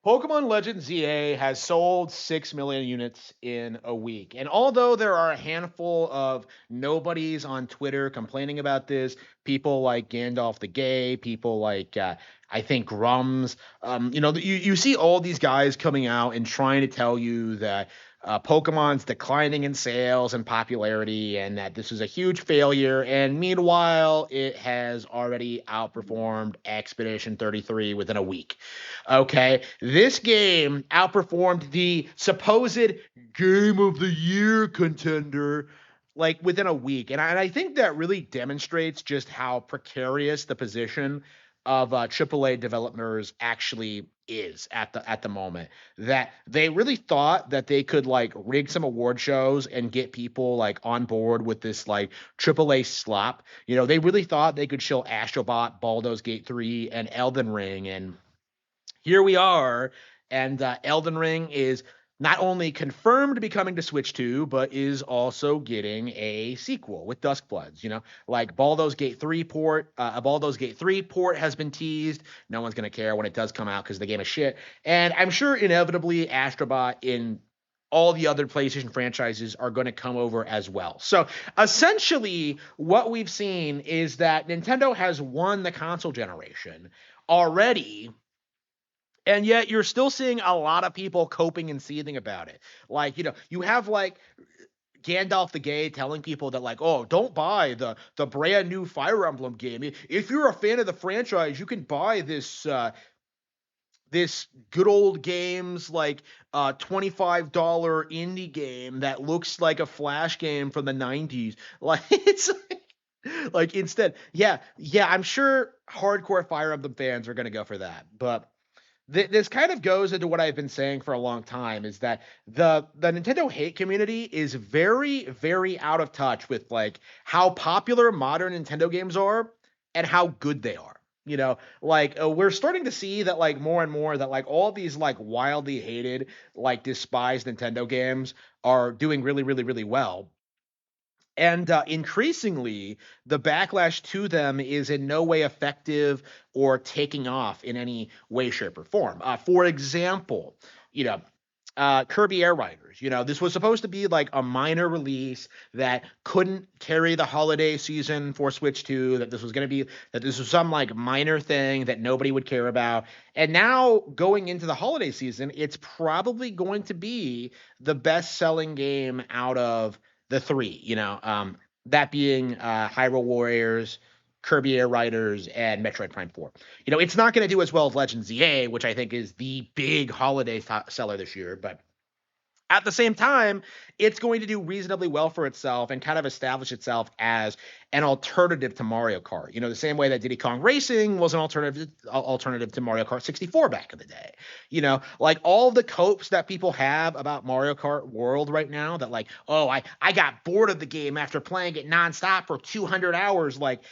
Pokemon Legends ZA has sold 6 million units in a week. And although there are a handful of nobodies on Twitter complaining about this, people like Gandalf the Gay, people like, I think, Grums, you see all these guys coming out and trying to tell you that Pokemon's declining in sales and popularity and that this is a huge failure. And meanwhile, it has already outperformed Expedition 33 within a week. Okay, this game outperformed the supposed game of the year contender like within a week, and I think that really demonstrates just how precarious the position of AAA developers actually is at the moment. That they really thought that they could like rig some award shows and get people like on board with this like AAA slop. They really thought they could show Astrobot, Baldur's Gate 3, and Elden Ring, and here we are, and Elden Ring is not only confirmed to be coming to Switch 2, but is also getting a sequel with Duskbloods. Like Baldur's Gate 3 port, a Baldur's Gate 3 port has been teased. No one's gonna care when it does come out because the game is shit. And I'm sure inevitably Astrobot in all the other PlayStation franchises are going to come over as well. So essentially, what we've seen is that Nintendo has won the console generation already, and yet you're still seeing a lot of people coping and seething about it. Like, you have like Gandalf the Gay telling people that like, oh, don't buy the brand new Fire Emblem game. If you're a fan of the franchise, you can buy this good old games like $25 indie game that looks like a flash game from the 90s. Like it's like instead, yeah, I'm sure hardcore Fire Emblem fans are going to go for that. But this kind of goes into what I've been saying for a long time, is that the Nintendo hate community is very, very out of touch with like how popular modern Nintendo games are and how good they are. Like we're starting to see that like more and more that like all these like wildly hated, like despised Nintendo games are doing really, really, really well. And increasingly, the backlash to them is in no way effective or taking off in any way, shape, or form. For example, you know, Kirby Air Riders. This was supposed to be like a minor release that couldn't carry the holiday season for Switch 2, that this was some like minor thing that nobody would care about. And now going into the holiday season, it's probably going to be the best selling game out of the three, that being Hyrule Warriors, Kirby Air Riders, and Metroid Prime 4. It's not going to do as well as Legends ZA, which I think is the big holiday seller this year, but at the same time, it's going to do reasonably well for itself and kind of establish itself as an alternative to Mario Kart. The same way that Diddy Kong Racing was an alternative to Mario Kart 64 back in the day. Like all the copes that people have about Mario Kart World right now, that like, oh, I got bored of the game after playing it nonstop for 200 hours, like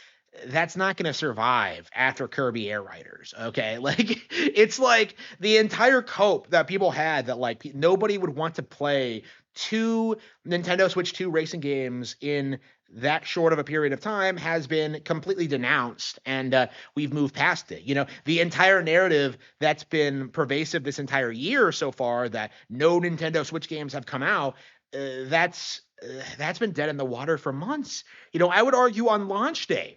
that's not going to survive after Kirby Air Riders. Okay. Like it's like the entire cope that people had that like nobody would want to play two Nintendo Switch 2 racing games in that short of a period of time has been completely denounced, and we've moved past it. The entire narrative that's been pervasive this entire year so far, that no Nintendo Switch games have come out, that's been dead in the water for months. I would argue on launch day,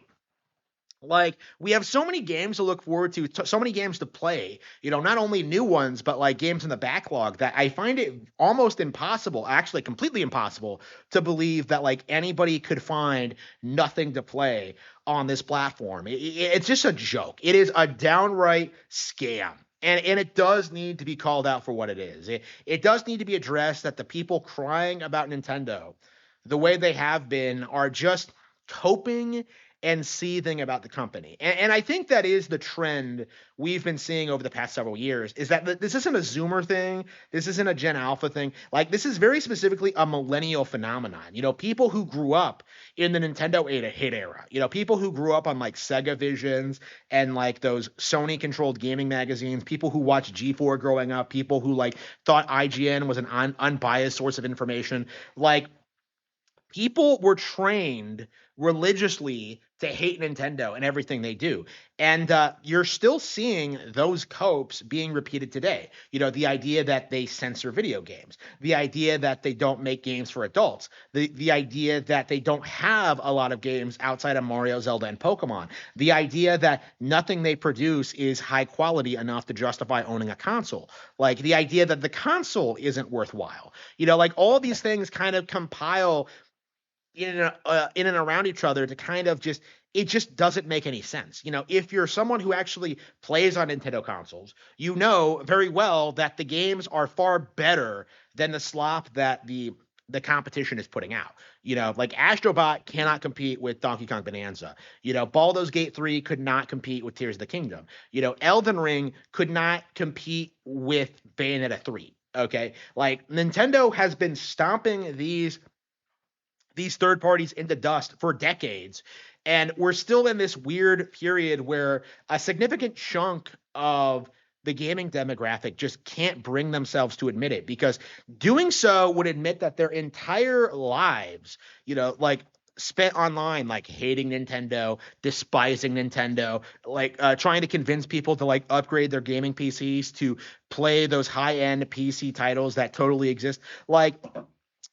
like we have so many games to look forward to, so many games to play, not only new ones, but like games in the backlog, that I find it almost impossible, actually completely impossible, to believe that like anybody could find nothing to play on this platform. It's just a joke. It is a downright scam. And it does need to be called out for what it is. It does need to be addressed that the people crying about Nintendo the way they have been are just coping and seething about the company. And I think that is the trend we've been seeing over the past several years, is that this isn't a Zoomer thing. This isn't a Gen Alpha thing. Like this is very specifically a millennial phenomenon. People who grew up in the Nintendo hit era, people who grew up on like Sega Visions and like those Sony controlled gaming magazines, people who watched G4 growing up, people who like thought IGN was an unbiased source of information. Like people were trained religiously to hate Nintendo and everything they do. And you're still seeing those copes being repeated today. The idea that they censor video games, the idea that they don't make games for adults, the idea that they don't have a lot of games outside of Mario, Zelda, and Pokemon, the idea that nothing they produce is high quality enough to justify owning a console, like the idea that the console isn't worthwhile. Like all these things kind of compile in and around each other to kind of just it just doesn't make any sense. If you're someone who actually plays on Nintendo consoles, you know very well that the games are far better than the slop that the competition is putting out. Like Astrobot cannot compete with Donkey Kong Bonanza. Baldur's Gate 3 could not compete with Tears of the Kingdom. Elden Ring could not compete with Bayonetta 3. Okay? Like Nintendo has been stomping these third parties into dust for decades. And we're still in this weird period where a significant chunk of the gaming demographic just can't bring themselves to admit it, because doing so would admit that their entire lives, like spent online, like hating Nintendo, despising Nintendo, like trying to convince people to like upgrade their gaming PCs to play those high-end PC titles that totally exist. Like,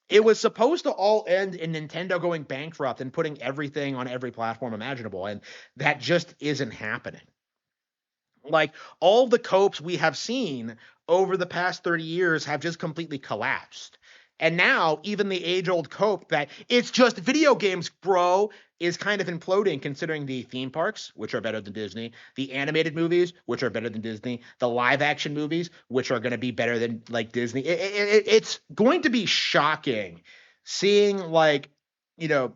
it was supposed to all end in Nintendo going bankrupt and putting everything on every platform imaginable, and that just isn't happening. Like, all the copes we have seen over the past 30 years have just completely collapsed. And now even the age-old cope that it's just video games, bro, is kind of imploding, considering the theme parks, which are better than Disney, the animated movies, which are better than Disney, the live-action movies, which are going to be better than like Disney. It's going to be shocking seeing like, you know,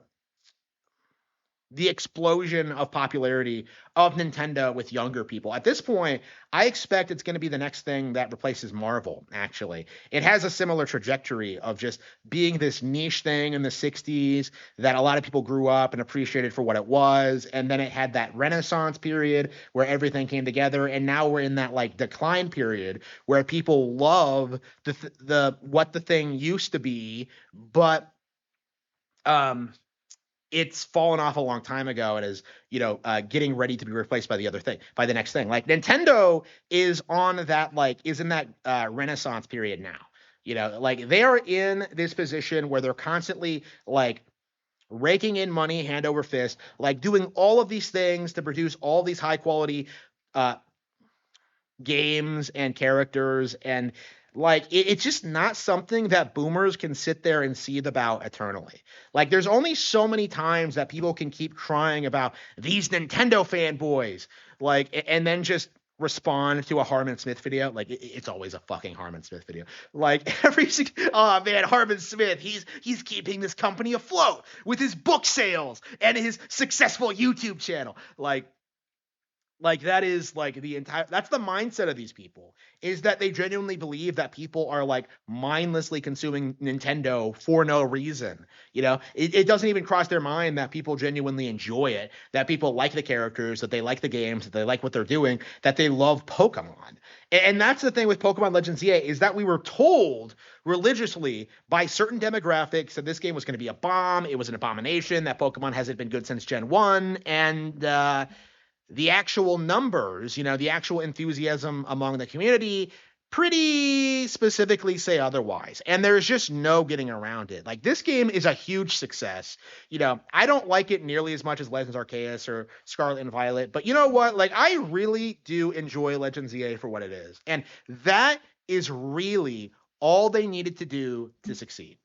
the explosion of popularity of Nintendo with younger people. At this point, I expect it's going to be the next thing that replaces Marvel, actually. It has a similar trajectory of just being this niche thing in the 60s that a lot of people grew up and appreciated for what it was. And then it had that Renaissance period where everything came together. And now we're in that like decline period where people love the what the thing used to be, but it's fallen off a long time ago and is, getting ready to be replaced by the next thing. Like Nintendo is on that, like, is in that Renaissance period now. Like they are in this position where they're constantly like raking in money hand over fist, like doing all of these things to produce all these high quality uh, games and characters, and like it's just not something that boomers can sit there and seethe about eternally. Like there's only so many times that people can keep crying about these Nintendo fanboys, like, and then just respond to a Harmon Smith video. Like it's always a fucking Harmon Smith video. Like oh man, Harmon Smith, he's keeping this company afloat with his book sales and his successful YouTube channel. Like that is like that's the mindset of these people, is that they genuinely believe that people are like mindlessly consuming Nintendo for no reason. It doesn't even cross their mind that people genuinely enjoy it, that people like the characters, that they like the games, that they like what they're doing, that they love Pokemon. And that's the thing with Pokemon Legends EA, is that we were told religiously by certain demographics that this game was going to be a bomb, it was an abomination, that Pokemon hasn't been good since Gen 1, and the actual numbers, the actual enthusiasm among the community pretty specifically say otherwise. And there's just no getting around it. Like this game is a huge success. I don't like it nearly as much as Legends Arceus or Scarlet and Violet, but you know what? Like I really do enjoy Legends EA for what it is. And that is really all they needed to do to succeed.